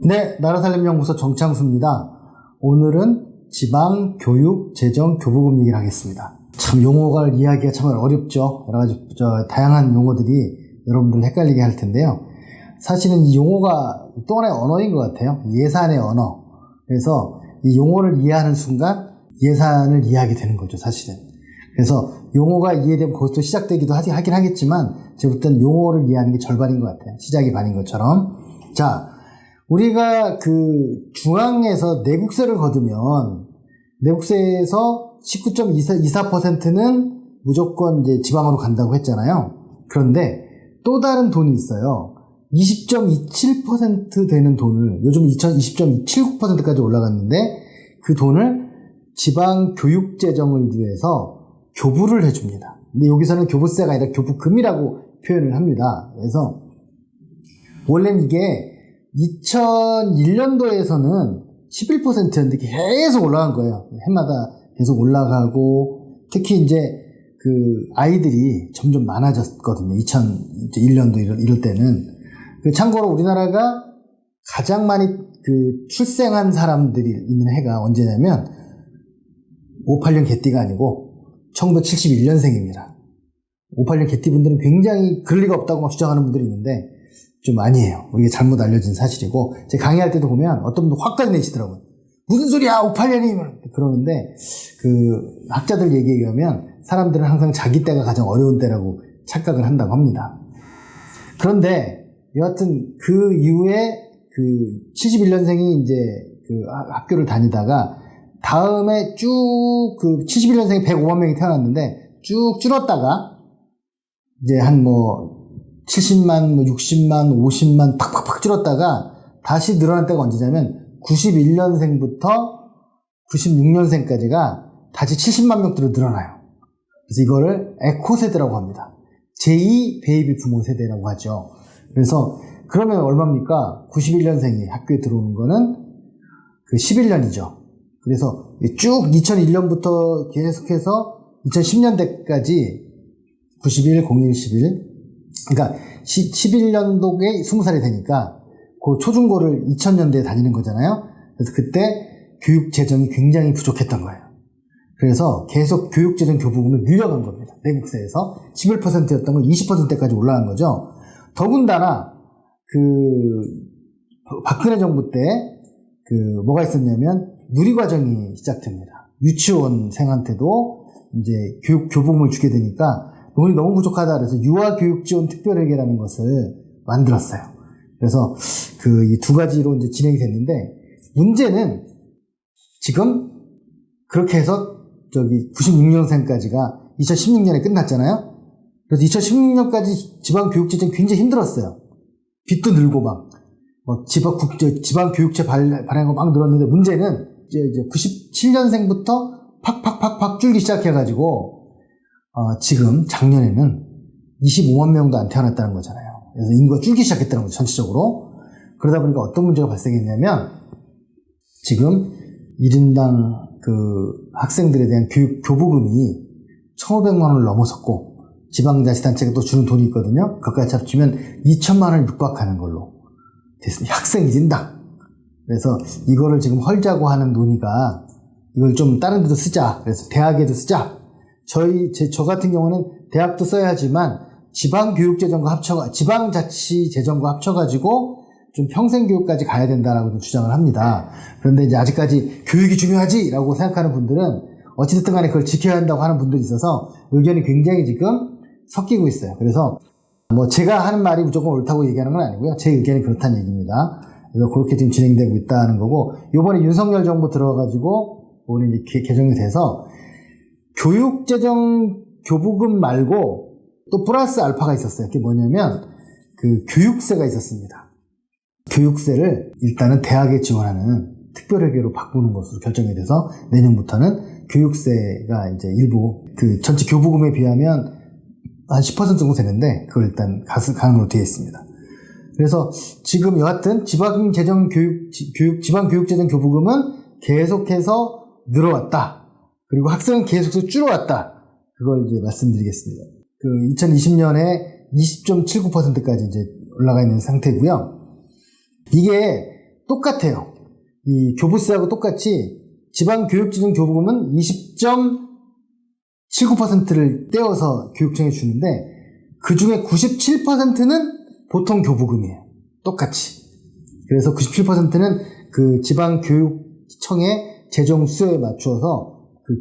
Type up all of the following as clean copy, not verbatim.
네, 나라살림연구소 정창수입니다. 오늘은 지방교육재정교부금 얘기를 하겠습니다. 참 용어를 이해하기가 참 어렵죠. 여러 가지 다양한 용어들이 여러분들 헷갈리게 할 텐데요. 사실은 이 용어가 또 하나의 언어인 것 같아요. 예산의 언어. 그래서 이 용어를 이해하는 순간 예산을 이해하게 되는 거죠, 사실은. 그래서 용어가 이해되면 거기서 시작되기도 하긴 하겠지만 제가 볼 때는 용어를 이해하는 게 절반인 것 같아요. 시작이 반인 것처럼. 자, 우리가 중앙에서 내국세를 거두면 내국세에서 19.24%는 무조건 이제 지방으로 간다고 했잖아요. 그런데 또 다른 돈이 있어요. 20.27% 되는 돈을 요즘 20.79%까지 올라갔는데 그 돈을 지방교육재정을 위해서 교부를 해줍니다. 근데 여기서는 교부세가 아니라 교부금이라고 표현을 합니다. 그래서 원래는 이게 2001년도에서는 11%였는데 계속 올라간 거예요. 해마다 계속 올라가고 특히 이제 아이들이 점점 많아졌거든요. 2001년도 이럴 때는. 참고로 우리나라가 가장 많이 출생한 사람들이 있는 해가 언제냐면 58년 개띠가 아니고 1971년생입니다. 58년 개띠분들은 굉장히 그럴 리가 없다고 막 주장하는 분들이 있는데 좀 아니에요. 이게 잘못 알려진 사실이고 제가 강의할 때도 보면 어떤 분도 화까지 내시더라고요. 무슨 소리야 58년이 그러는데 학자들 얘기에 의하면 사람들은 항상 자기 때가 가장 어려운 때라고 착각을 한다고 합니다. 그런데 여하튼 그 이후에 71년생이 이제 학교를 다니다가 다음에 쭉 71년생이 105만 명이 태어났는데 쭉 줄었다가 이제 한 70만, 60만, 50만 팍팍팍 줄었다가 다시 늘어난 때가 언제냐면 91년생부터 96년생까지가 다시 70만 명대로 늘어나요. 그래서 이거를 에코세대라고 합니다. 제2 베이비 부모 세대라고 하죠. 그래서 그러면 얼마입니까? 91년생이 학교에 들어오는 거는 11년이죠. 그래서 쭉 2001년부터 계속해서 2010년대까지 91, 01, 11 그러니까 11년도에 20살이 되니까 그 초중고를 2000년대에 다니는 거잖아요. 그래서 그때 교육재정이 굉장히 부족했던 거예요. 그래서 계속 교육재정 교부금을 늘려간 겁니다. 내국세에서 11%였던 걸 20%까지 올라간 거죠. 더군다나 박근혜 정부 때 뭐가 있었냐면 누리과정이 시작됩니다. 유치원생한테도 이제 교부금을 주게 되니까 돈이 너무 부족하다 그래서 유아교육지원 특별회계라는 것을 만들었어요. 그래서 이 두 가지로 이제 진행이 됐는데 문제는 지금 그렇게 해서 96년생까지가 2016년에 끝났잖아요. 그래서 2016년까지 지방교육재정이 굉장히 힘들었어요. 빚도 늘고 지방교육체 발행하고 막 늘었는데 문제는 이제 97년생부터 팍팍팍팍 줄기 시작해가지고 지금 작년에는 25만 명도 안 태어났다는 거잖아요. 그래서 인구가 줄기 시작했다는 거죠, 전체적으로. 그러다 보니까 어떤 문제가 발생했냐면 지금 1인당 학생들에 대한 교부금이 1,500만 원을 넘어섰고 지방자치단체가 또 주는 돈이 있거든요. 그것까지 합치면 2천만 원을 육박하는 걸로 됐습니다. 학생 1인당. 그래서 이거를 지금 헐자고 하는 논의가 이걸 좀 다른 데도 쓰자. 그래서 대학에도 쓰자. 저 같은 경우는 대학도 써야 하지만 지방자치재정과 합쳐가지고 좀 평생교육까지 가야 된다라고 좀 주장을 합니다. 그런데 이제 아직까지 교육이 중요하지라고 생각하는 분들은 어찌됐든 간에 그걸 지켜야 한다고 하는 분들이 있어서 의견이 굉장히 지금 섞이고 있어요. 그래서 제가 하는 말이 무조건 옳다고 얘기하는 건 아니고요. 제 의견이 그렇다는 얘기입니다. 그래서 그렇게 지금 진행되고 있다는 거고, 요번에 윤석열 정부 들어가가지고 오늘 이제 개정이 돼서 교육재정 교부금 말고 또 플러스 알파가 있었어요. 그게 뭐냐면 교육세가 있었습니다. 교육세를 일단은 대학에 지원하는 특별회계로 바꾸는 것으로 결정이 돼서 내년부터는 교육세가 이제 일부 전체 교부금에 비하면 한 10% 정도 되는데 그걸 일단 가능으로 되어 있습니다. 그래서 지금 여하튼 지방교육재정 교부금은 계속해서 늘어왔다. 그리고 학생은 계속해서 줄어왔다. 그걸 이제 말씀드리겠습니다. 2020년에 20.79%까지 이제 올라가 있는 상태고요. 이게 똑같아요. 이 교부세하고 똑같이 지방교육지정 교부금은 20.79%를 떼어서 교육청에 주는데 그 중에 97%는 보통 교부금이에요. 똑같이. 그래서 97%는 그 지방교육청의 재정 수요에 맞추어서 그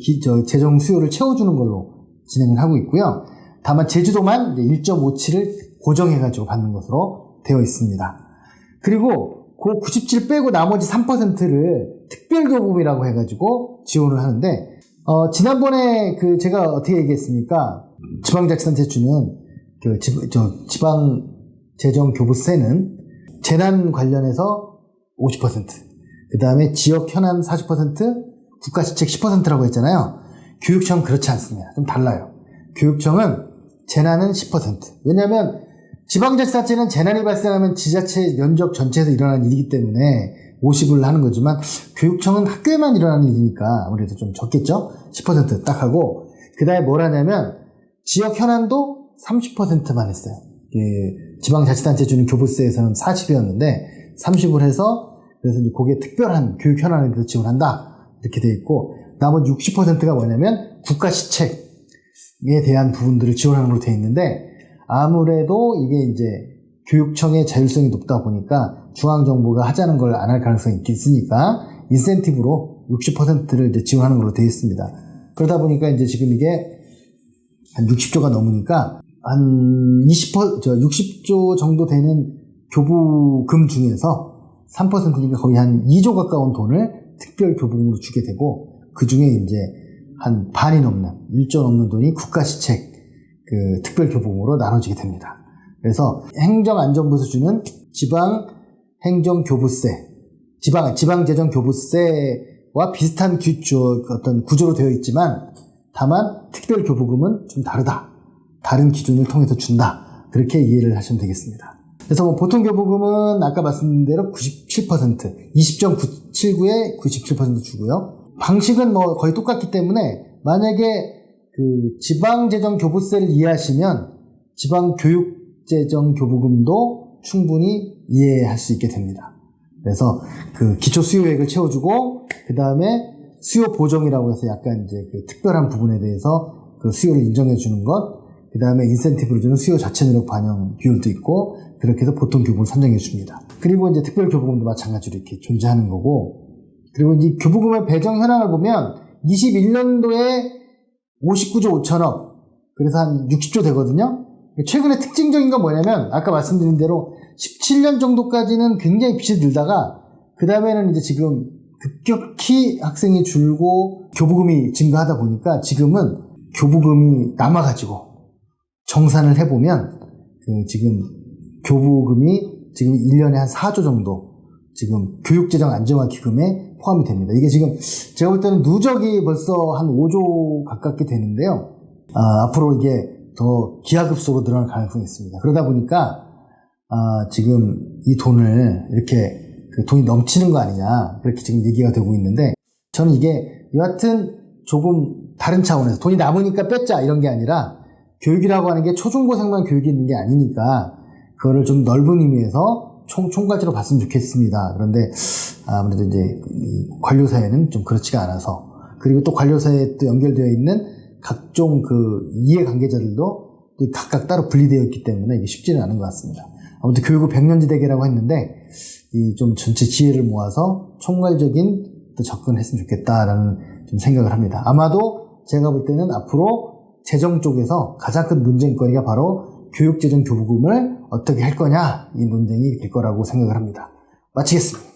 재정 수요를 채워주는 걸로 진행을 하고 있고요. 다만 제주도만 1.57을 고정해가지고 받는 것으로 되어 있습니다. 그리고 그 97 빼고 나머지 3%를 특별교부금이라고 해가지고 지원을 하는데, 지난번에 제가 어떻게 얘기했습니까? 지방자치단체 주는 지방재정교부세는 재난 관련해서 50%, 그 다음에 지역 현안 40%, 국가시책 10%라고 했잖아요. 교육청은 그렇지 않습니다. 좀 달라요. 교육청은 재난은 10%. 왜냐하면 지방자치단체는 재난이 발생하면 지자체 면적 전체에서 일어나는 일이기 때문에 50을 하는 거지만 교육청은 학교에만 일어나는 일이니까 아무래도 좀 적겠죠? 10% 딱 하고, 그 다음에 뭘 하냐면 지역 현안도 30%만 했어요. 지방자치단체 주는 교부세에서는 40이었는데 30을 해서, 그래서 이제 그게 특별한 교육 현안에 대해서 지원한다 이렇게 돼 있고, 나머지 60%가 뭐냐면 국가시책에 대한 부분들을 지원하는 걸로 돼 있는데, 아무래도 이게 이제 교육청의 자율성이 높다 보니까 중앙정부가 하자는 걸 안 할 가능성이 있으니까 인센티브로 60%를 이제 지원하는 걸로 되어 있습니다. 그러다 보니까 이제 지금 이게 한 60조가 넘으니까 한 60조 정도 되는 교부금 중에서 3%니까 거의 한 2조 가까운 돈을 특별 교부금으로 주게 되고, 그 중에 이제 한 반이 넘는 1조 넘는 돈이 국가시책 특별 교부금으로 나눠지게 됩니다. 그래서 행정안전부에서 주는 지방행정교부세, 지방재정교부세와 비슷한 어떤 구조로 되어 있지만, 다만 특별교부금은 좀 다르다. 다른 기준을 통해서 준다. 그렇게 이해를 하시면 되겠습니다. 그래서 뭐 보통 교부금은 아까 말씀드린 대로 97%, 20.79에 97% 주고요. 방식은 뭐 거의 똑같기 때문에 만약에 지방재정교부세를 이해하시면 지방교육재정교부금도 충분히 이해할 수 있게 됩니다. 그래서 기초수요액을 채워주고, 그 다음에 수요보정이라고 해서 약간 이제 특별한 부분에 대해서 수요를 인정해주는 것, 그 다음에 인센티브를 주는 수요 자체 노력 반영 비율도 있고, 그렇게 해서 보통 교부금을 산정해줍니다. 그리고 이제 특별교부금도 마찬가지로 이렇게 존재하는 거고, 그리고 이제 교부금의 배정 현황을 보면 21년도에 59조 5천억, 그래서 한 60조 되거든요. 최근에 특징적인 건 뭐냐면, 아까 말씀드린 대로 17년 정도까지는 굉장히 빚이 늘다가, 그 다음에는 이제 지금 급격히 학생이 줄고 교부금이 증가하다 보니까 지금은 교부금이 남아가지고 정산을 해보면 지금 교부금이 지금 1년에 한 4조 정도 지금 교육재정 안정화기금에 포함이 됩니다. 이게 지금 제가 볼 때는 누적이 벌써 한 5조 가깝게 되는데요. 앞으로 이게 더 기하급수로 늘어날 가능성이 있습니다. 그러다 보니까 지금 이 돈을 이렇게 돈이 넘치는 거 아니냐, 그렇게 지금 얘기가 되고 있는데, 저는 이게 여하튼 조금 다른 차원에서 돈이 남으니까 뺐자 이런 게 아니라, 교육이라고 하는 게 초중고생만 교육이 있는 게 아니니까 그거를 좀 넓은 의미에서 총괄적으로 봤으면 좋겠습니다. 그런데 아무래도 이제 관료사회는 좀 그렇지가 않아서, 그리고 또 관료사회에 또 연결되어 있는 각종 이해관계자들도 각각 따로 분리되어 있기 때문에 이게 쉽지는 않은 것 같습니다. 아무튼 교육은 백년지대계라고 했는데, 이 좀 전체 지혜를 모아서 총괄적인 또 접근을 했으면 좋겠다라는 좀 생각을 합니다. 아마도 제가 볼 때는 앞으로 재정 쪽에서 가장 큰 논쟁거리가 바로 교육재정 교부금을 어떻게 할 거냐, 이 논쟁이 될 거라고 생각을 합니다. 마치겠습니다.